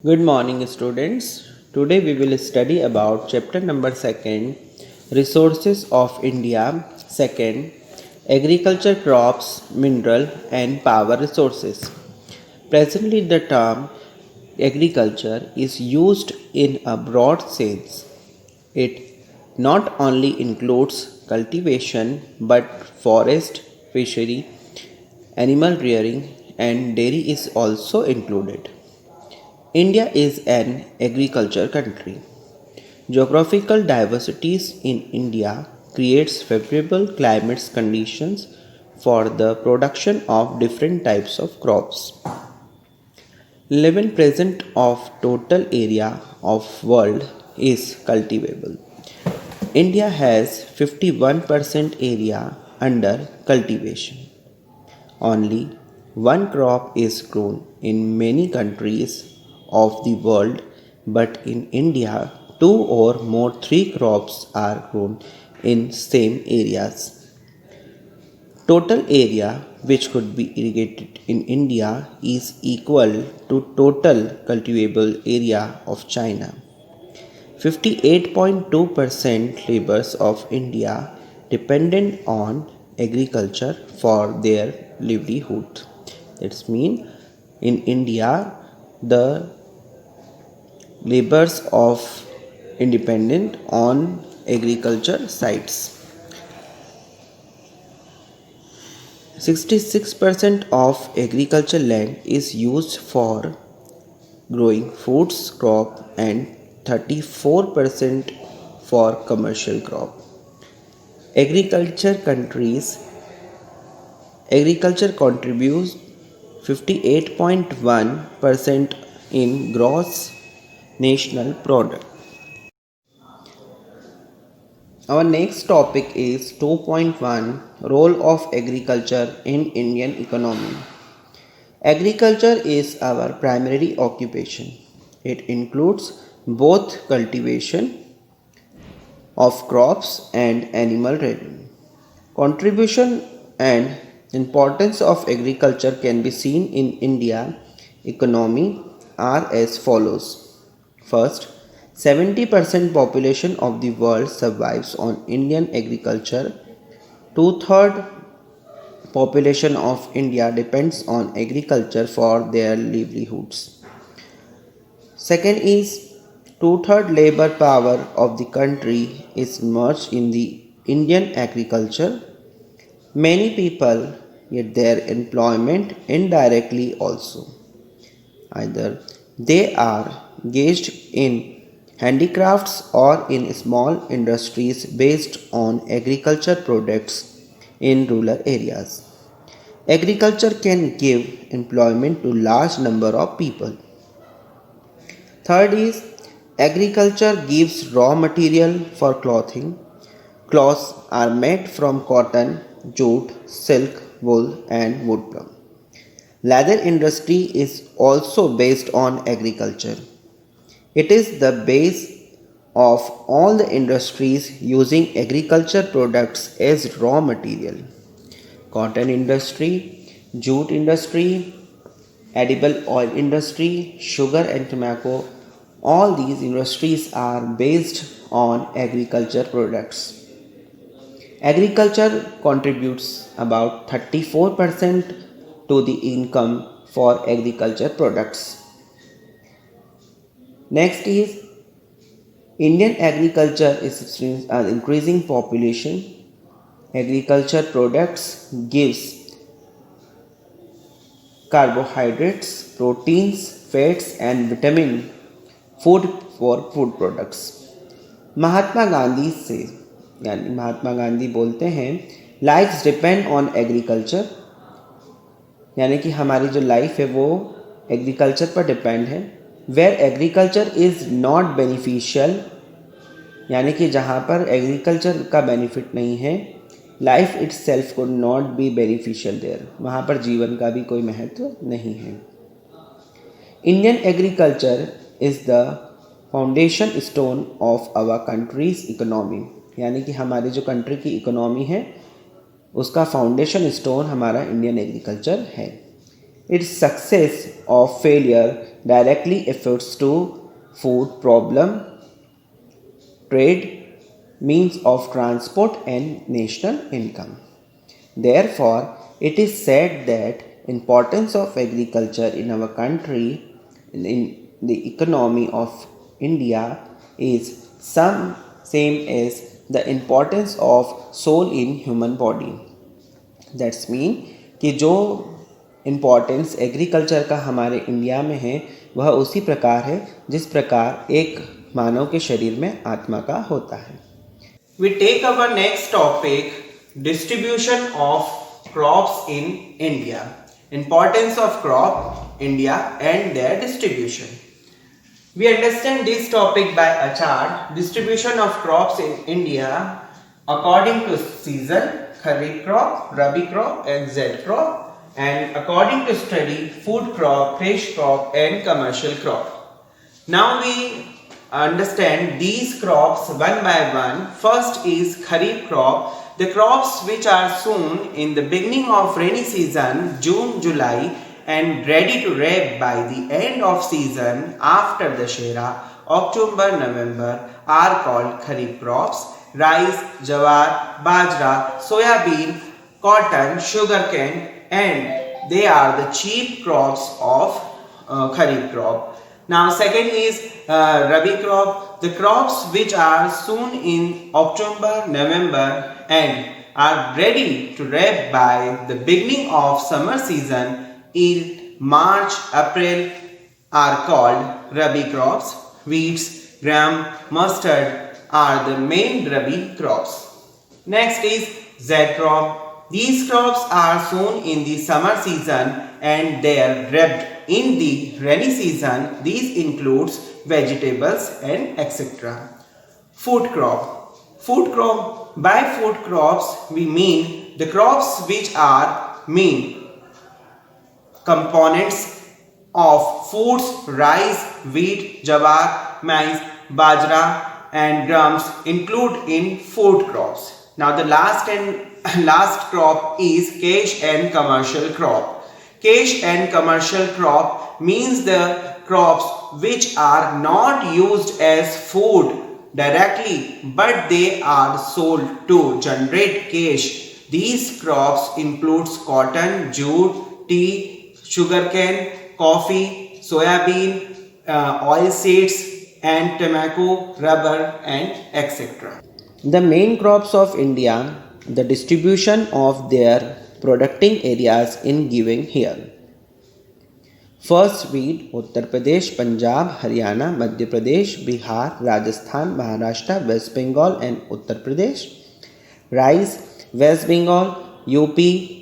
Good morning, students. Today we will study about chapter number 2, Resources of India. Second, Agriculture, Crops, Mineral and Power Resources. Presently, the term agriculture is used in a broad sense. It not only includes cultivation but forest, fishery, animal rearing, and dairy is also included. India is an agriculture country. Geographical diversities in India creates favorable climate conditions for the production of different types of crops. 11% of total area of world is cultivable. India has 51% area under cultivation. Only one crop is grown in many countries of the world, but in India, two or more three crops are grown in same areas. Total area which could be irrigated in India is equal to total cultivable area of China. 58.2% laborers of India dependent on agriculture for their livelihood. That's mean in India the laborers of independent on agriculture sites. 66% of agriculture land is used for growing foods crop and 34% for commercial crop. Agriculture countries Agriculture contributes 58.1% in gross national product. Our next topic is 2.1 Role of agriculture in Indian economy. Agriculture is our primary occupation. It includes both cultivation of crops and animal rearing. Contribution and importance of agriculture can be seen in India economy are as follows. First, 70% population of the world survives on Indian agriculture. Two-thirds population of India depends on agriculture for their livelihoods. Second is two-thirds labor power of the country is merged in the Indian agriculture. Many people get their employment indirectly also. Either they are engaged in handicrafts or in small industries based on agriculture products in rural areas. Agriculture can give employment to large number of people. Third is agriculture gives raw material for clothing. Cloths are made from cotton, jute, silk, wool and woodplum. Leather industry is also based on agriculture. It is the base of all the industries using agriculture products as raw material. Cotton industry, jute industry, edible oil industry, sugar and tobacco, all these industries are based on agriculture products. Agriculture contributes about 34% to the income for agriculture products. Next is Indian agriculture is increasing population. Agriculture products gives carbohydrates, proteins, fats and vitamin food for food products. Mahatma Gandhi से यानी महात्मा गांधी बोलते हैं lives depend on agriculture, यानी कि हमारी जो life है वो एग्रीकल्चर पर डिपेंड है. Where agriculture is not beneficial, यानी कि जहाँ पर एग्रीकल्चर का बेनिफिट नहीं है, लाइफ इट सेल्फ को नॉट बी बेनिफिशियल देयर, वहाँ पर जीवन का भी कोई महत्व नहीं है. Indian agriculture is the foundation stone of our country's economy, यानी कि हमारी जो कंट्री की इकोनॉमी है उसका फाउंडेशन स्टोन हमारा इंडियन एग्रीकल्चर है. Its success or failure directly affects to food problem, trade, means of transport and national income. Therefore, it is said that importance of agriculture in our country in the economy of India is some same as the importance of soul in human body. That's mean कि जो importance agriculture का हमारे India में है वह उसी प्रकार है जिस प्रकार एक मानव के शरीर में आत्मा का होता है. We take our next topic, distribution of crops in India. Importance of crop, India and their distribution. We understand this topic by a chart. Distribution of crops in India according to season, Kharif crop, Rabi crop and Zaid crop, and according to study, food crop, fish crop and commercial crop. Now we understand these crops one by one. First is Kharif crop, the crops which are sown in the beginning of rainy season, June, July, and ready to reap by the end of season after the Shera, October, November, are called Kharif crops. Rice, jawar, bajra, soybean, cotton, sugarcane, and they are the chief crops of Kharif crop. Now second is Rabi crop, the crops which are sown in October, November and are ready to reap by the beginning of summer season in March, April are called Rabi crops. Wheats, gram, mustard are the main Rabi crops. Next is Zaid crop. These crops are sown in the summer season and they are reaped in the rainy season. These includes vegetables and etc. Food crop. Food crop. By food crops we mean the crops which are main components of foods, rice, wheat, jawar, maize, bajra and grams include in food crops. Now the last crop is cash and commercial crop. Cash and commercial crop means the crops which are not used as food directly but they are sold to generate cash. These crops includes cotton, jute, tea, sugarcane, coffee, soybean, oilseeds and tobacco, rubber and etc. The main crops of India, the distribution of their producing areas in given here. First wheat, Uttar Pradesh, Punjab, Haryana, Madhya Pradesh, Bihar, Rajasthan, Maharashtra, West Bengal and Uttar Pradesh. Rice, West Bengal, UP,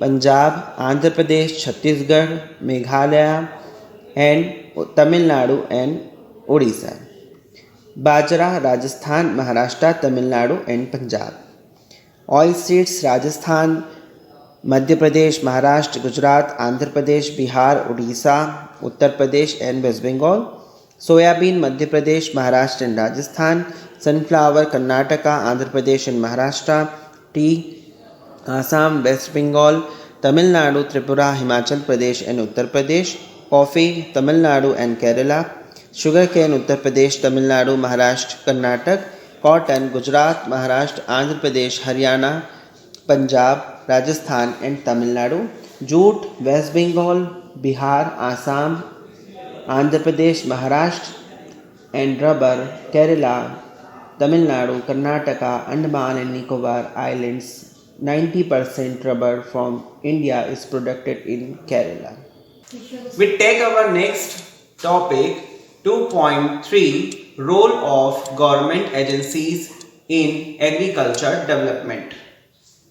Punjab, Andhra Pradesh, Chhattisgarh, Meghalaya and Tamil Nadu and Odisha. Bajra, Rajasthan, Maharashtra, Tamil Nadu and Punjab. Oilseeds, Rajasthan, Madhya Pradesh, Maharashtra, Gujarat, Andhra Pradesh, Bihar, Odisha, Uttar Pradesh and West Bengal. Soybean, Madhya Pradesh, Maharashtra and Rajasthan. Sunflower, Karnataka, Andhra Pradesh and Maharashtra. Tea, Assam, West Bengal, Tamil Nadu, Tripura, Himachal Pradesh and Uttar Pradesh. Coffee, Tamil Nadu and Kerala. Sugarcane, Uttar Pradesh, Tamil Nadu, Maharashtra, Karnataka. Cotton, Gujarat, Maharashtra, Andhra Pradesh, Haryana, Punjab, Rajasthan and Tamil Nadu. Jute, West Bengal, Bihar, Assam, Andhra Pradesh, Maharashtra and rubber, Kerala, Tamil Nadu, Karnataka, Andaman and Nicobar Islands. 90% rubber from India is produced in Kerala. We take our next topic 2.3 Role of government agencies in agriculture development.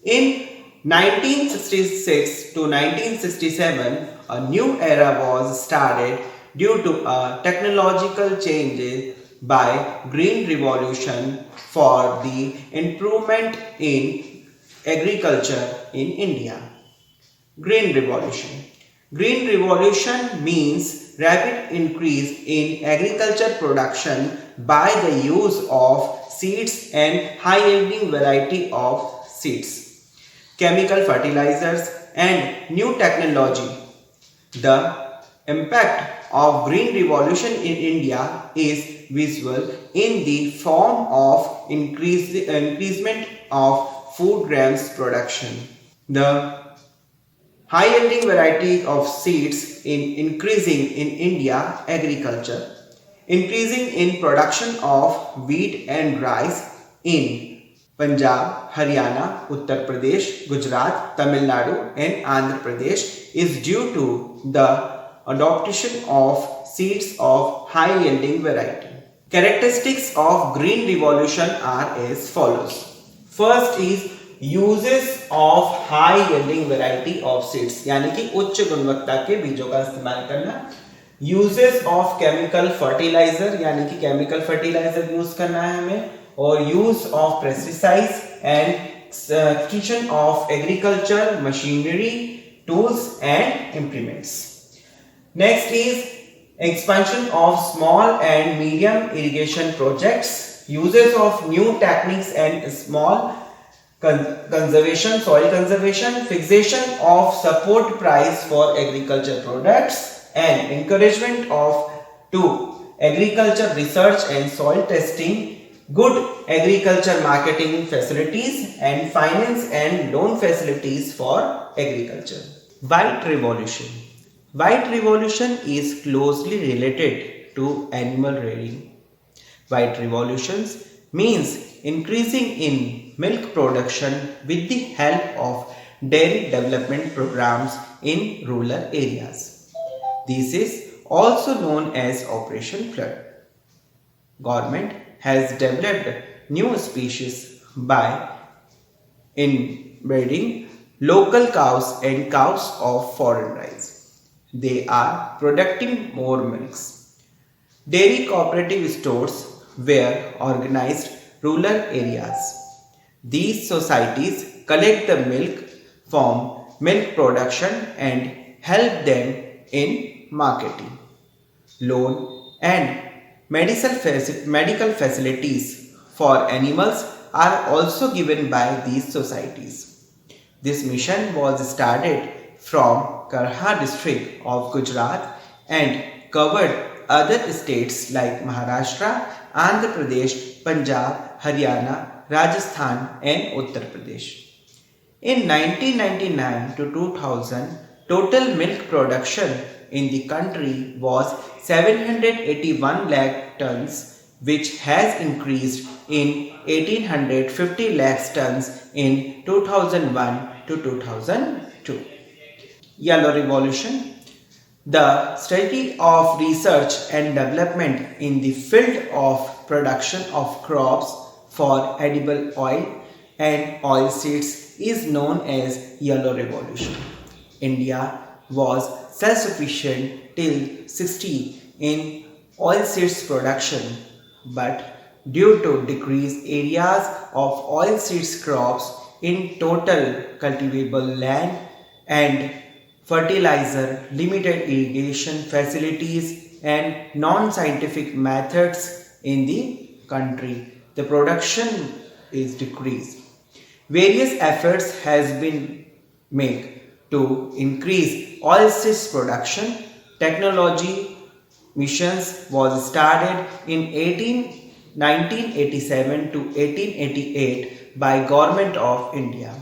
In 1966 to 1967, a new era was started due to a technological changes by Green Revolution for the improvement in agriculture in India. Green Revolution. Green Revolution means rapid increase in agriculture production by the use of seeds and high-yielding variety of seeds, chemical fertilizers and new technology The impact of green revolution in India is visual in the form of increasement of food grains production. The high yielding variety of seeds in increasing in India agriculture, increasing in production of wheat and rice in Punjab, Haryana, Uttar Pradesh, Gujarat, Tamil Nadu and Andhra Pradesh is due to the adoption of seeds of high yielding variety. Characteristics of green revolution are as follows. First is uses of high yielding variety of seeds, यानी कि उच्च गुणवत्ता के बीजों का इस्तेमाल करना. Uses of chemical fertiliser, यानी कि केमिकल फर्टिलाइजर यूज करना है हमें, और use of pesticides and extension of agriculture machinery tools and implements. Next is expansion of small and medium irrigation projects, uses of new techniques and small conservation, soil conservation, fixation of support price for agriculture products and encouragement of to agriculture research and soil testing, good agriculture marketing facilities and finance and loan facilities for agriculture. White revolution. White revolution is closely related to animal rearing. White revolutions means increasing in milk production with the help of dairy development programs in rural areas. This is also known as Operation Flood. Government has developed new species by inbreeding local cows and cows of foreign rice. They are producing more milks. Dairy cooperative stores were organized rural areas. These societies collect the milk from milk production and help them in marketing. Loan and medical facilities for animals are also given by these societies. This mission was started from Karha district of Gujarat and covered other states like Maharashtra, Andhra Pradesh, Punjab, Haryana, Rajasthan and Uttar Pradesh. In 1999 to 2000, total milk production in the country was 781 lakh tons, which has increased in 1850 lakh tons in 2001 to 2002. Yellow revolution. The study of research and development in the field of production of crops for edible oil and oil seeds is known as yellow revolution. India was self-sufficient till 60 in oil seeds production, but due to decreased areas of oil seeds crops in total cultivable land and fertilizer, limited irrigation facilities and non-scientific methods in the country, the production is decreased. Various efforts has been made to increase oilseeds production. Technology missions was started in 1987 to 1888 by Government of India,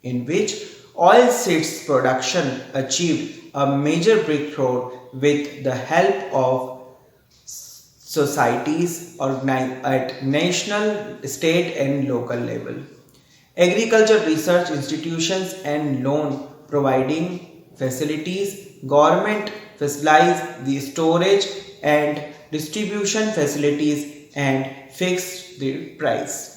in which oilseeds production achieved a major breakthrough with the help of societies organized at national, state and local level. Agriculture research institutions and loan providing facilities, government facilitates the storage and distribution facilities and fixed the price.